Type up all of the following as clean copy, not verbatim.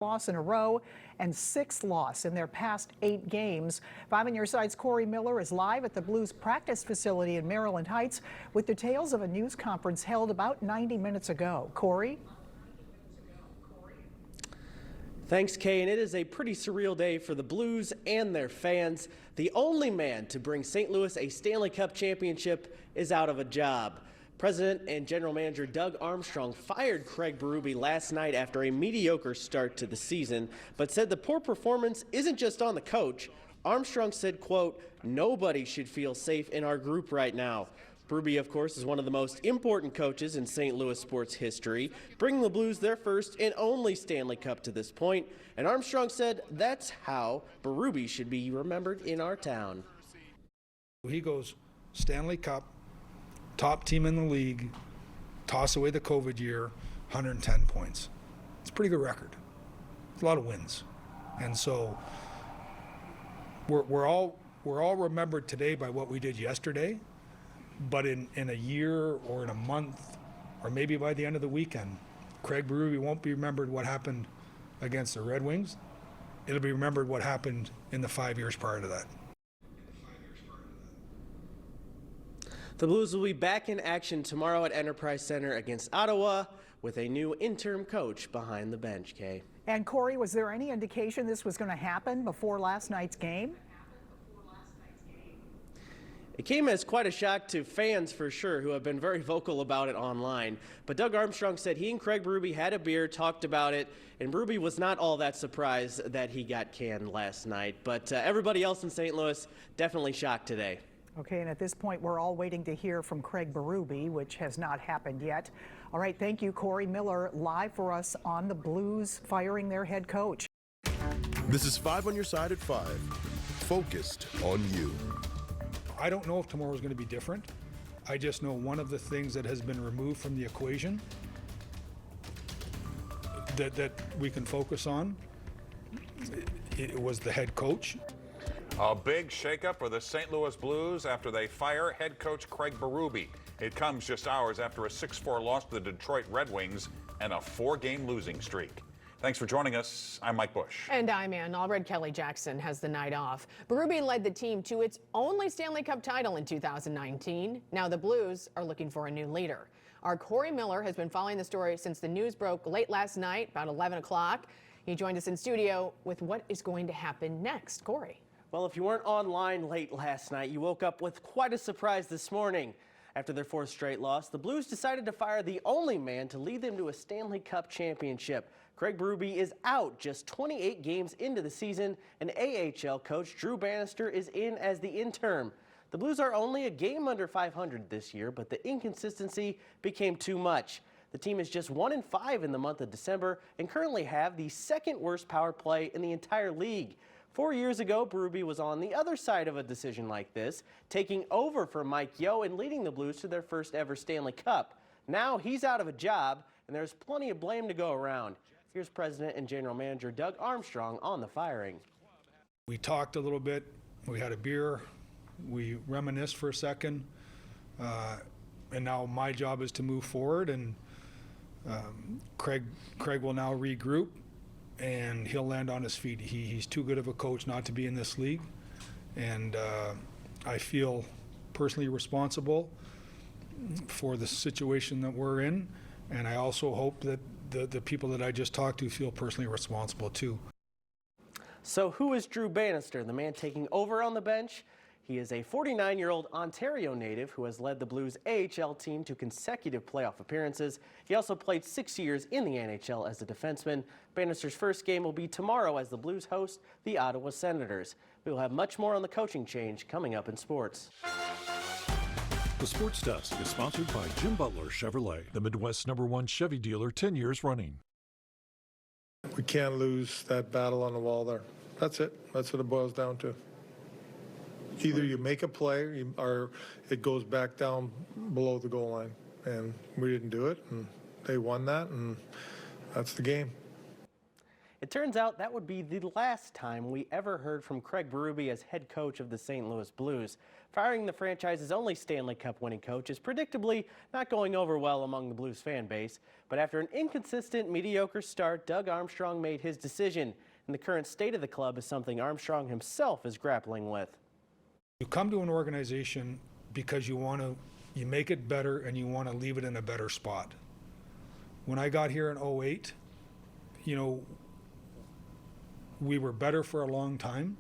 loss in a row and 6th loss in their past 8 games. 5 on Your Side's Corey Miller is live at the Blues practice facility in Maryland Heights with details of a news conference held about 90 minutes ago. Corey? Thanks, Kay, and it is a pretty surreal day for the Blues and their fans. The only man to bring St. Louis a Stanley Cup championship is out of a job. President and General Manager Doug Armstrong fired Craig Berube last night after a mediocre start to the season, but said the poor performance isn't just on the coach. Armstrong said, quote, "Nobody should feel safe in our group right now." Berube, of course, is one of the most important coaches in St. Louis sports history, bringing the Blues their first and only Stanley Cup to this point. And Armstrong said that's how Berube should be remembered in our town. He goes, Stanley Cup, top team in the league, toss away the COVID year, 110 points. It's a pretty good record. It's a lot of wins. And so we're all remembered today by what we did yesterday, but in a year or in a month or maybe by the end of the weekend, Craig Berube won't be remembered what happened against the Red Wings. It'll be remembered what happened in the 5 years prior to that. The Blues will be back in action tomorrow at Enterprise Center against Ottawa with a new interim coach behind the bench, Kay. And Corey, was there any indication this was going to happen before last night's game? It came as quite a shock to fans for sure, who have been very vocal about it online. But Doug Armstrong said he and Craig Berube had a beer, talked about it, and Berube was not all that surprised that he got canned last night. But everybody else in St. Louis definitely shocked today. Okay, and at this point, we're all waiting to hear from Craig Berube, which has not happened yet. All right, thank you, Corey Miller, live for us on the Blues firing their head coach. This is 5 on Your Side at 5, focused on you. I don't know if tomorrow is going to be different. I just know one of the things that has been removed from the equation that we can focus on, it was the head coach. A big shakeup for the St. Louis Blues after they fire head coach Craig Berube. It comes just hours after a 6-4 loss to the Detroit Red Wings and a 4-game losing streak. Thanks for joining us. I'm Mike Bush. And I'm Ann Allred. Kelly Jackson has the night off. Berube led the team to its only Stanley Cup title in 2019. Now the Blues are looking for a new leader. Our Corey Miller has been following the story since the news broke late last night, about 11 o'clock. He joined us in studio with what is going to happen next. Corey. Well, if you weren't online late last night, you woke up with quite a surprise this morning. After their 4th straight loss, the Blues decided to fire the only man to lead them to a Stanley Cup championship. Craig Berube is out just 28 games into the season, and AHL coach Drew Bannister is in as the interim. The Blues are only a game under 500 this year, but the inconsistency became too much. The team is just 1-5 in the month of December and currently have the 2nd worst power play in the entire league. 4 years ago, Berube was on the other side of a decision like this, taking over for Mike Yeo and leading the Blues to their first ever Stanley Cup. Now he's out of a job, and there's plenty of blame to go around. Here's President and General Manager Doug Armstrong on the firing. We talked a little bit. We had a beer. We reminisced for a second. And now my job is to move forward, and Craig will now regroup, and he'll land on his feet. He's too good of a coach not to be in this league, and I feel personally responsible for the situation that we're in, and I also hope that the people that I just talked to feel personally responsible too. So who is Drew Bannister, the man taking over on the bench? He is a 49-year-old Ontario native who has led the Blues AHL team to consecutive playoff appearances. He also played 6 years in the NHL as a defenseman. Bannister's first game will be tomorrow as the Blues host the Ottawa Senators. We will have much more on the coaching change coming up in sports. The Sports Desk is sponsored by Jim Butler Chevrolet, the Midwest's #1 Chevy dealer 10 years running. We can't lose that battle on the wall there. That's it. That's what it boils down to. Either you make a play or it goes back down below the goal line. And we didn't do it, and they won that, and that's the game. It turns out that would be the last time we ever heard from Craig Berube as head coach of the St. Louis Blues. Firing the franchise's only Stanley Cup winning coach is predictably not going over well among the Blues fan base. But after an inconsistent, mediocre start, Doug Armstrong made his decision. And the current state of the club is something Armstrong himself is grappling with. You come to an organization because you make it better and you want to leave it in a better spot. When I got here in 08, we were better for a long time.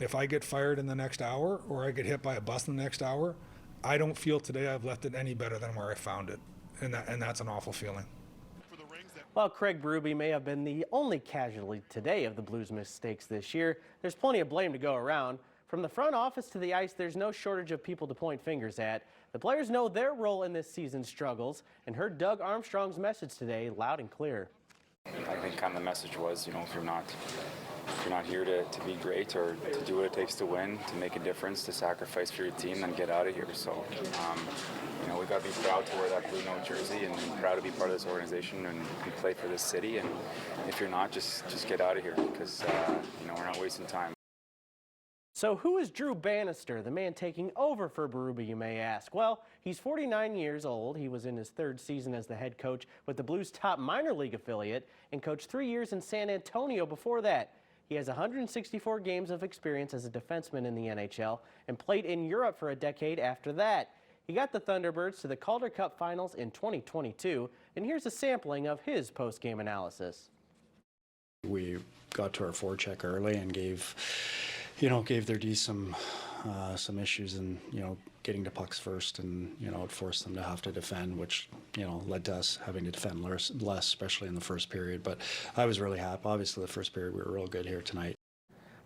If I get fired in the next hour or I get hit by a bus in the next hour, I don't feel today I've left it any better than where I found it. And that's an awful feeling. While Craig Berube may have been the only casualty today of the Blues' mistakes this year, there's plenty of blame to go around. From the front office to the ice, there's no shortage of people to point fingers at. The players know their role in this season's struggles and heard Doug Armstrong's message today loud and clear. I think kind of the message was, if you're not here to be great or to do what it takes to win, to make a difference, to sacrifice for your team, then get out of here. So, we got to be proud to wear that blue note jersey and proud to be part of this organization and play for this city. And if you're not, just get out of here because, we're not wasting time. So who is Drew Bannister, the man taking over for Berube, you may ask? Well, he's 49 years old. He was in his third season as the head coach with the Blues' top minor league affiliate and coached 3 years in San Antonio before that. He has 164 games of experience as a defenseman in the NHL and played in Europe for a decade after that. He got the Thunderbirds to the Calder Cup Finals in 2022, and here's a sampling of his post-game analysis. We got to our forecheck early and gave their D some issues in, getting to pucks first, and, it forced them to have to defend, which, led to us having to defend less, especially in the first period. But I was really happy. Obviously, the first period, we were real good here tonight.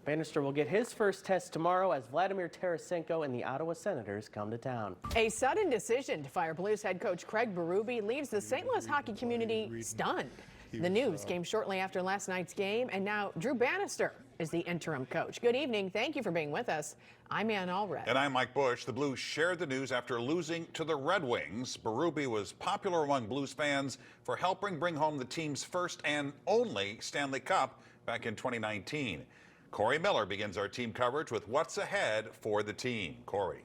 Bannister will get his first test tomorrow as Vladimir Tarasenko and the Ottawa Senators come to town. A sudden decision to fire Blues head coach Craig Berube leaves the St. Louis hockey community stunned. The news came shortly after last night's game, and now Drew Bannister is the interim coach. Good evening. Thank you for being with us. I'm Ann Allred. And I'm Mike Bush. The Blues shared the news after losing to the Red Wings. Berube was popular among Blues fans for helping bring home the team's first and only Stanley Cup back in 2019. Corey Miller begins our team coverage with what's ahead for the team. Corey.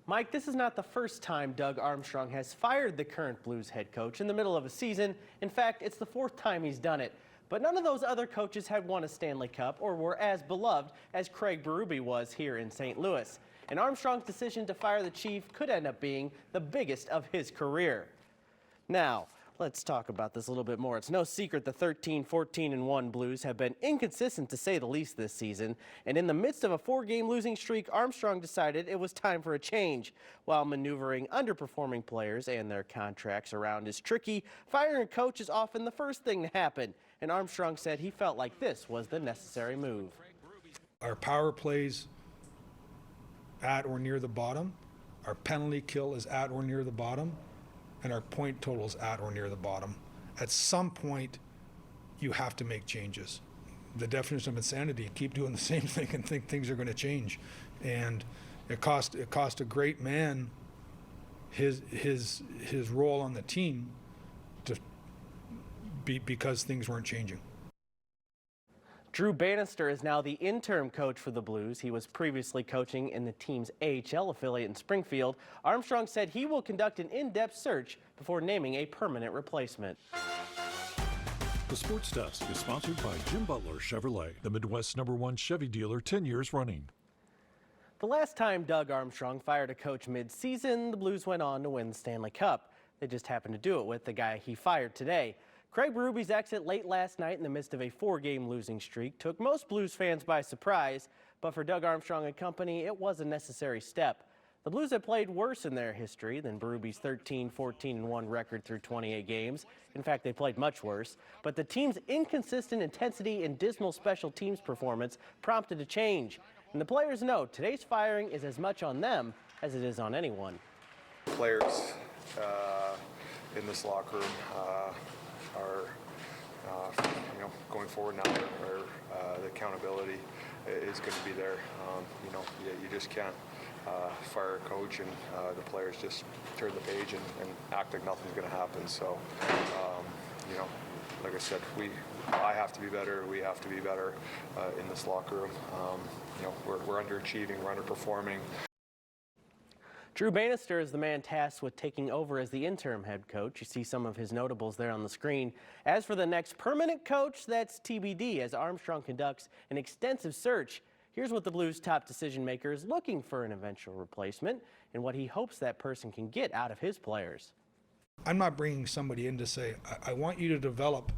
Mike, this is not the first time Doug Armstrong has fired the current Blues head coach in the middle of a season. In fact, it's the fourth time he's done it. But none of those other coaches had won a Stanley Cup or were as beloved as Craig Berube was here in St. Louis. And Armstrong's decision to fire the Chief could end up being the biggest of his career. Now, let's talk about this a little bit more. It's no secret the 13-14-1 Blues have been inconsistent to say the least this season. And in the midst of a 4-game losing streak, Armstrong decided it was time for a change. While maneuvering underperforming players and their contracts around is tricky, firing a coach is often the first thing to happen. And Armstrong said he felt like this was the necessary move. Our power plays at or near the bottom. Our penalty kill is at or near the bottom. And our point totals at or near the bottom. At some point, you have to make changes. The definition of insanity: keep doing the same thing and think things are going to change. And it cost a great man his role on the team to because things weren't changing. Drew Bannister is now the interim coach for the Blues. He was previously coaching in the team's AHL affiliate in Springfield. Armstrong said he will conduct an in-depth search before naming a permanent replacement. The Sports Desk is sponsored by Jim Butler Chevrolet, the Midwest's #1 Chevy dealer 10 years running. The last time Doug Armstrong fired a coach mid-season, the Blues went on to win the Stanley Cup. They just happened to do it with the guy he fired today. Craig Berube's exit late last night in the midst of a 4-game losing streak took most Blues fans by surprise, but for Doug Armstrong and company, it was a necessary step. The Blues have played worse in their history than Berube's 13-14-1 record through 28 games. In fact, they played much worse. But the team's inconsistent intensity and dismal special teams performance prompted a change. And the players know today's firing is as much on them as it is on anyone. Players in this locker room are going forward now, the accountability is going to be there. You just can't fire a coach and the players just turn the page and act like nothing's going to happen. So, like I said, I have to be better. We have to be better in this locker room. We're underachieving, we're underperforming. Drew Bannister is the man tasked with taking over as the interim head coach. You see some of his notables there on the screen. As for the next permanent coach, that's TBD as Armstrong conducts an extensive search. Here's what the Blues' top decision maker is looking for an eventual replacement and what he hopes that person can get out of his players. I'm not bringing somebody in to say, I want you to develop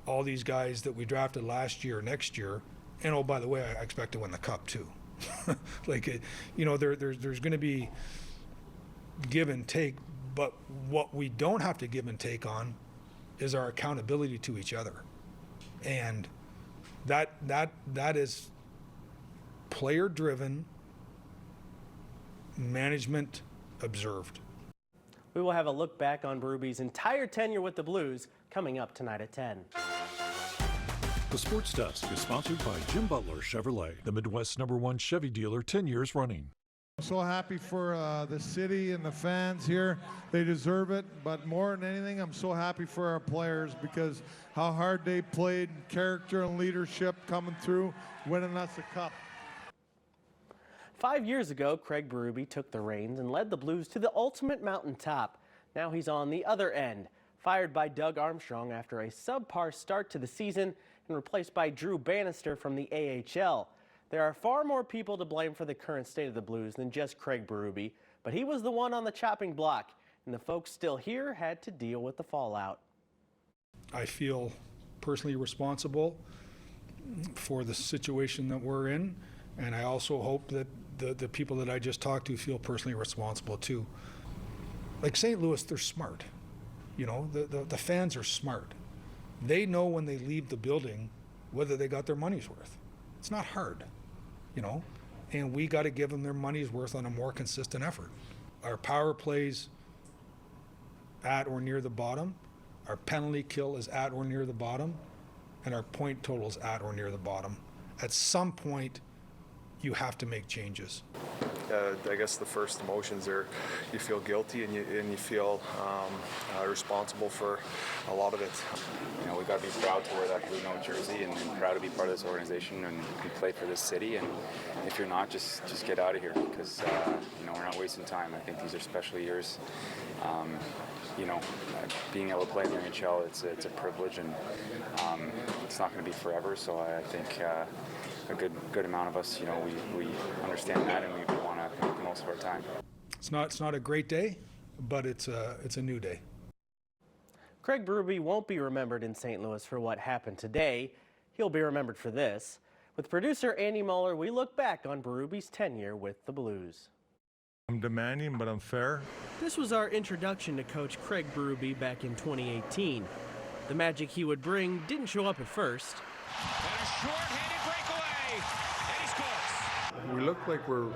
all these guys that we drafted last year, next year, and oh, by the way, I expect to win the cup too. Like, there's going to be give and take, but what we don't have to give and take on is our accountability to each other, and that is player-driven, management observed. We will have a look back on Berube's entire tenure with the Blues coming up tonight at 10. The Sports Desk is sponsored by Jim Butler Chevrolet, the Midwest's #1 Chevy dealer 10 years running. I'm so happy for the city and the fans here. They deserve it, but more than anything, I'm so happy for our players because how hard they played, character and leadership coming through, winning us a cup. 5 years ago, Craig Berube took the reins and led the Blues to the ultimate mountaintop. Now he's on the other end, fired by Doug Armstrong after a subpar start to the season and replaced by Drew Bannister from the AHL. There are far more people to blame for the current state of the Blues than just Craig Berube, but he was the one on the chopping block, and the folks still here had to deal with the fallout. I feel personally responsible for the situation that we're in, and I also hope that the people that I just talked to feel personally responsible too. Like St. Louis, they're smart. You know, the fans are smart. They know when they leave the building whether they got their money's worth. It's not hard, you know, and we got to give them their money's worth on a more consistent effort. Our power plays at or near the bottom, our penalty kill is at or near the bottom, and our point total is at or near the bottom. At some point, you have to make changes. I guess the first emotions are you feel guilty and you feel responsible for a lot of it. You know, we got to be proud to wear that blue note jersey and proud to be part of this organization and play for this city. And if you're not, just get out of here because you know, we're not wasting time. I think these are special years. You know, being able to play in the NHL, it's a privilege, and it's not going to be forever. So I think a good amount of us, you know, we understand that, and we want to make the most of our time. It's not a great day, but it's a new day. Craig Berube won't be remembered in St. Louis for what happened today. He'll be remembered for this. With producer Andy Muller, we look back on Berube's tenure with the Blues. I'm demanding, but I'm fair. This was our introduction to Coach Craig Berube back in 2018. The magic he would bring didn't show up at first. And a short-handed breakaway, and he scores. We look like we're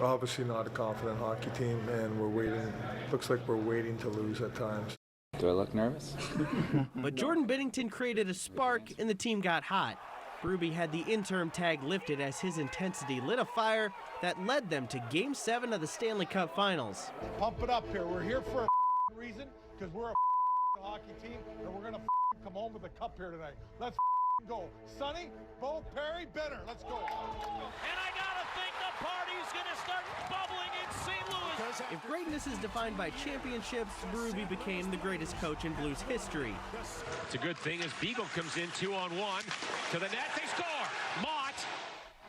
obviously not a confident hockey team, and we're waiting. Looks like we're waiting to lose at times. Do I look nervous? But Jordan Binnington created a spark, and the team got hot. Berube had the interim tag lifted as his intensity lit a fire that led them to Game 7 of the Stanley Cup Finals. Pump it up here. We're here for a reason, because we're a hockey team, and we're going to come home with a cup here tonight. Let's go. Sonny, Bo, Perry, Benner. Let's go. And I gotta think the party's gonna start bubbling in St. Louis. If greatness is defined by championships, Berube became the greatest coach in Blues history. It's a good thing as Beagle comes in 2-on-1 to the net. They score. Mott.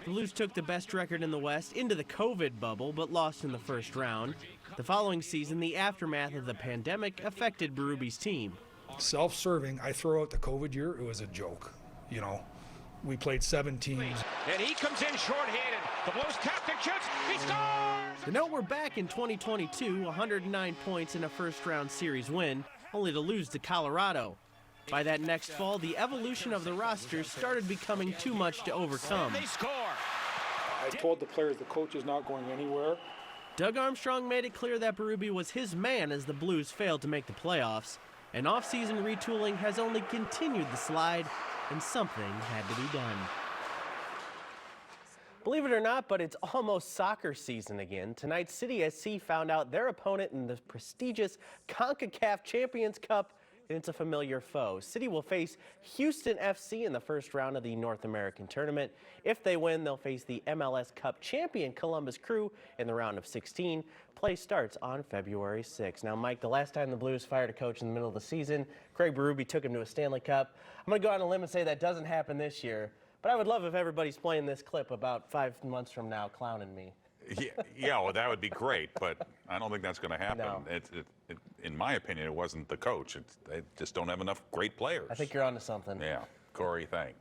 The Blues took the best record in the West into the COVID bubble, but lost in the first round. The following season, the aftermath of the pandemic affected Berube's team. Self-serving, I throw out the COVID year, it was a joke. You know, we played 7 teams. And he comes in short-handed. The Blues captain shoots. He scores! The note we're back in 2022, 109 points in a first-round series win, only to lose to Colorado. By that next fall, the evolution of the roster started becoming too much to overcome. They score. I told the players the coach is not going anywhere. Doug Armstrong made it clear that Berube was his man as the Blues failed to make the playoffs. And off-season retooling has only continued the slide, and something had to be done. Believe it or not, but it's almost soccer season again. Tonight, City SC found out their opponent in the prestigious CONCACAF Champions Cup and it's a familiar foe. City will face Houston FC in the first round of the North American tournament. If they win, they'll face the MLS Cup champion Columbus Crew in the round of 16. Play starts on February 6. Now, Mike, the last time the Blues fired a coach in the middle of the season, Craig Berube took him to a Stanley Cup. I'm going to go out on a limb and say that doesn't happen this year, but I would love if everybody's playing this clip about 5 months from now clowning me. Yeah, well, that would be great, but I don't think that's going to happen. No. In my opinion, it wasn't the coach. They just don't have enough great players. I think you're onto something. Yeah. Corey, thanks.